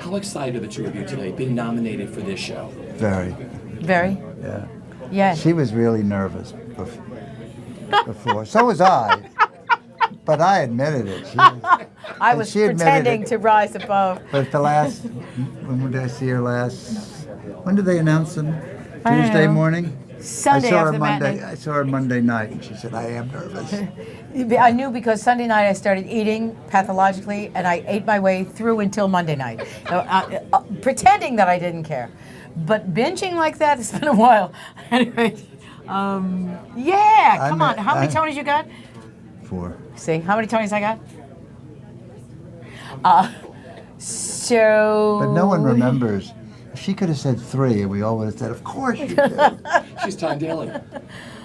How excited are the two of you today, being nominated for this show? Very. Very? Yeah. Yeah. She was really nervous before. So was I. But I admitted it. I was pretending to rise above. But the last, when did I see her last? When did they announce them? I don't Tuesday know. morning? Sunday after the matinee. I saw her Monday night, and she said, I am nervous. I knew because Sunday night I started eating pathologically, and I ate my way through until Monday night, pretending that I didn't care. But binging like that, it's been a while. Anyway, yeah, come on. How many Tonys you got? 4. See, how many Tonys I got? So... But no one remembers. If she could have said 3, and we all would have said, of course you did. She's Tyne Daly.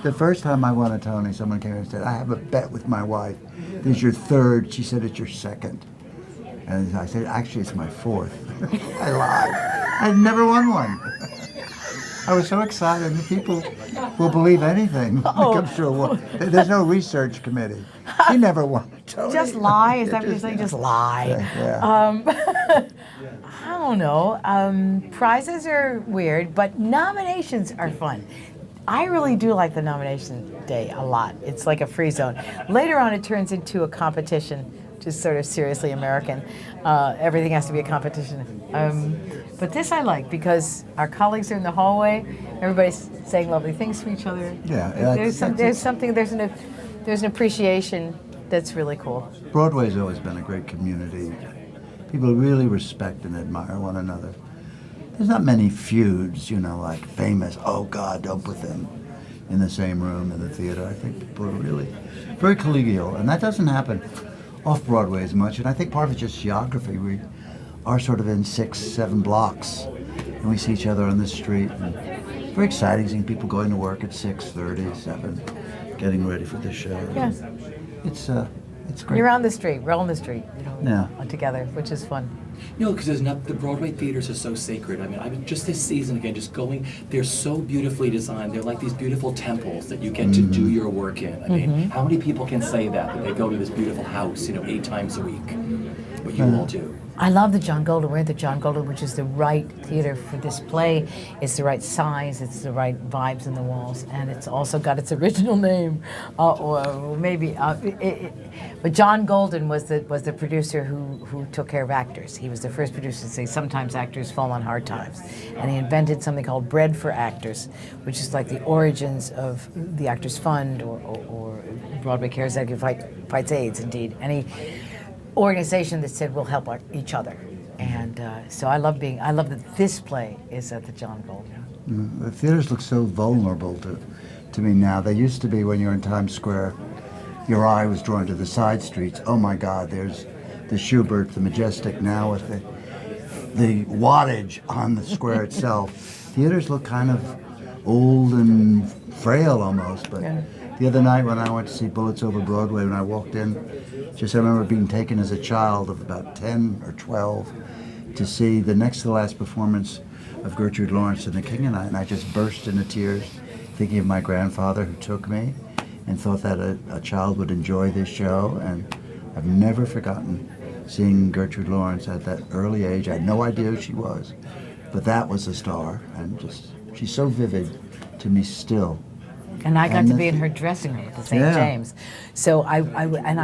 The first time I won a Tony, someone came and said, I have a bet with my wife. This is your 3rd. She said, it's your 2nd. And I said, actually, it's my 4th. I lied. I've never won one. I was so excited. The people will believe anything when it comes to a woman. There's no research committee. She never won a Tony. Just lie? Is that what you're saying? Just lie. Yeah. I don't know. Prizes are weird, but nominations are fun. I really do like the nomination day a lot. It's like a free zone. Later on, it turns into a competition, just sort of seriously American. Everything has to be a competition. But this I like because our colleagues are in the hallway. Everybody's saying lovely things to each other. Yeah, there's an appreciation that's really cool. Broadway's always been a great community. People really respect and admire one another. There's not many feuds, like famous, oh God, don't put them in the same room in the theater. I think people are really very collegial, and that doesn't happen off-Broadway as much, and I think part of it's just geography. We are sort of in 6, 7 blocks, and we see each other on the street. And it's very exciting seeing people going to work at 6:30, 7, getting ready for the show. Yeah. It's great. You're on the street, we're on the street, Yeah. together, which is fun. Because the Broadway theaters are so sacred. I mean, just this season again, just going, they're so beautifully designed. They're like these beautiful temples that you get to do your work in. I mean, how many people can say that they go to this beautiful house, 8 times a week? What you all do. I love the John Golden. We're at the John Golden, which is the right theater for this play. It's the right size, it's the right vibes in the walls, and it's also got its original name. But John Golden was the producer who took care of actors. He was the first producer to say sometimes actors fall on hard times. And he invented something called Bread for Actors, which is like the origins of the Actors Fund or Broadway Cares Act fights AIDS, indeed. Any organization that said we'll help each other. And so I love that this play is at the John Golden. The theaters look so vulnerable to me now. They used to be when you're in Times Square, your eye was drawn to the side streets. Oh my God, there's the Schubert, the Majestic, now with the wattage on the square itself. Theaters look kind of old and frail almost, but the other night when I went to see Bullets Over Broadway, when I walked in, I remember being taken as a child of about 10 or 12 to see the next to the last performance of Gertrude Lawrence in The King and I just burst into tears, thinking of my grandfather who took me and thought that a child would enjoy this show. And I've never forgotten seeing Gertrude Lawrence at that early age. I had no idea who she was, but that was a star, and she's so vivid to me still. And I got to be in her dressing room at the St. James. So I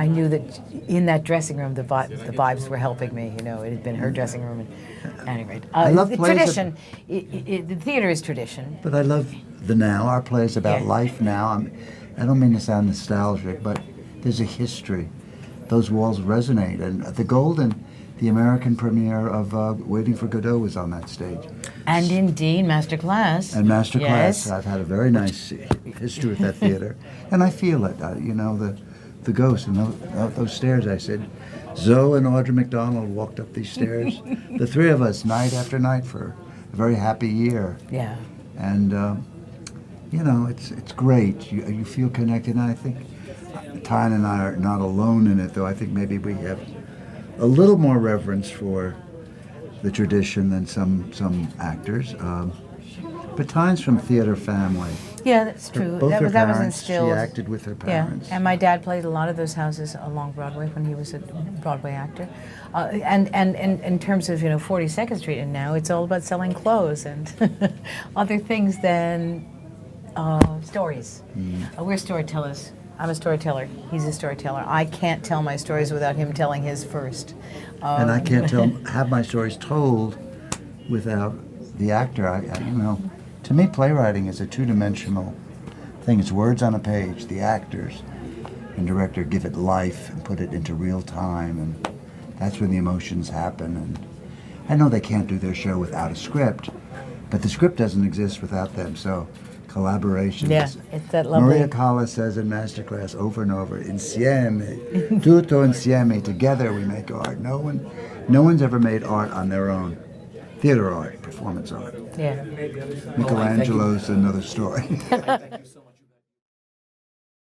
knew that in that dressing room the vibes were helping me. It had been her dressing room. And anyway, I love tradition. The theater is tradition. But I love the now. Our play is about life now. I don't mean to sound nostalgic, but there's a history. Those walls resonate. And at the Golden, the American premiere of Waiting for Godot was on that stage. And indeed, Masterclass. And Masterclass. Yes. I've had a very nice history with that theater. And I feel it, the ghost. And those stairs, I said, Zoe and Audra McDonald walked up these stairs, the 3 of us, night after night for a very happy year. Yeah. And, it's great. You feel connected. And I think Tyne and I are not alone in it, though. I think maybe we have a little more reverence for the tradition than some actors. But Tyne's from theater family. Yeah, that's true. Both her that was parents, instilled. she acted with her Yeah, parents. and my dad played a lot of those houses along Broadway when he was a Broadway actor. And in terms of 42nd Street, and now it's all about selling clothes and other things than stories. We're storytellers. I'm a storyteller. He's a storyteller. I can't tell my stories without him telling his first. And I can't have my stories told without the actor. To me, playwriting is a two-dimensional thing. It's words on a page. The actors and director give it life and put it into real time, and that's when the emotions happen. And I know they can't do their show without a script, but the script doesn't exist without them. So collaboration. Yeah, it's that lovely. Maria Callas says in Masterclass over and over, "Insieme, tutto insieme. Together we make art." No one's ever made art on their own. Theater art, performance art. Yeah. Michelangelo's another story. Thank you so much.